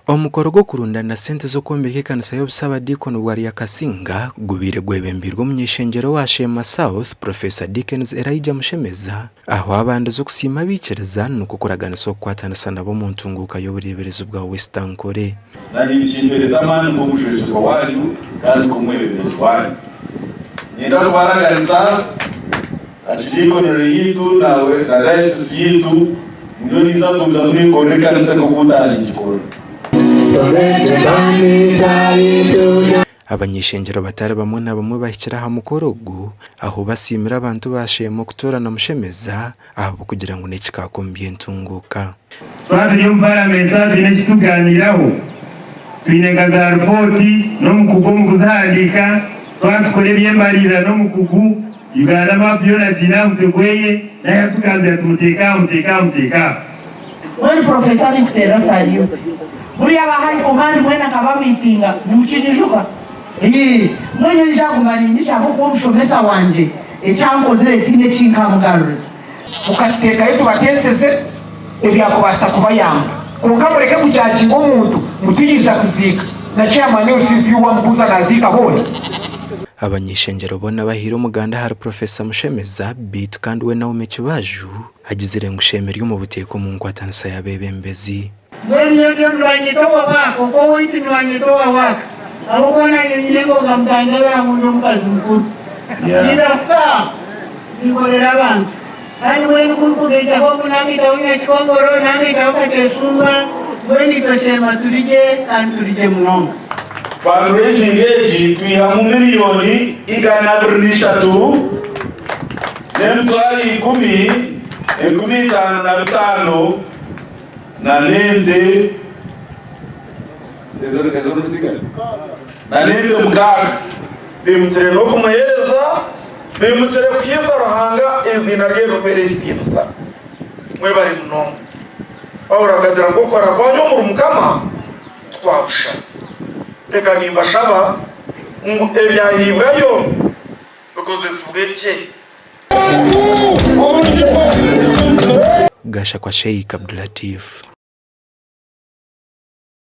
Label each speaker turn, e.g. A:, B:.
A: Omukoro gwo kurundana sente zo kwombeka ekanisa y'obusabadikono bwa Ryakasinga gubire gwebembirwe omunyeshenjero wa Sheema South Professor Dickens Elijah Mushemeza aho abandi zo kusima bikiriza nuko kuraganisa okwatanisa nabo mu ntunguka y'obureberezo bwa Western Kore
B: nagikimbeleza amani ko gusheshwa wanyu kandi kumwebereza wanyu nyenda twaraganisa atijiko yitu nawe na diocese yitu ndio niza kumzamuni kuonekana ko kutana igikoro.
A: Abanyeshengero batari bamwe na bamwe bahikira ha mukorogo aho basimira abantu bashemo kutorana Mushemeza aho kugira ngo nekikakombiye ntunguka.
C: Twari mu parliament tinekituganiraho twinengaza report no mukugo mukuzandika twatukore byembarira no mukugu Uganda mapyo na zina mtegweye na yatukambira tumuteka.
D: Wani professor mterasa hiyo. Muri abahari komandi mwena kababitinga nimukinishuka. Mwenye njagumanyisha ko mushomesa wanje ecyankozere kine cy'inkamugaruzi. Mukateka yetu batesese ebyakubasa kubayamba. Kukamureke kujakinga umuntu mutugiriza kuzika. Na chairman usizi wa mbuza nazika bone.
A: Abanyeshengero bona bahira umuganda hari Professor Mushemeza bitu kandi we nawe mekibaju hagizire ngushemera mu buteko mu ngwatanisa ya bebembezi.
D: Ndio mlanyitoa wako kwa witi mlanyitoa wako abona nyingo ngamtandela mundu mukazi mkuru nidafta nikolera abantu kandi wenu kunkugeja ko kunamita unya chikongoro namita ukatesumba weni toshema turije kandi turije munomba.
B: Fundraising eji tuiha miriyooni $150 n'emitwaro 15 na nende mugaga bimutere no kumuhereza bimutere kwiza ruhanga izina rye rubere kitisa mwe bari munomba ahora kagira ngo kora kwanyo mu mukama twabusha reka nimbashaba ebyahibwayo because sibweke
A: Gasha kwa Sheikh Abdulatif.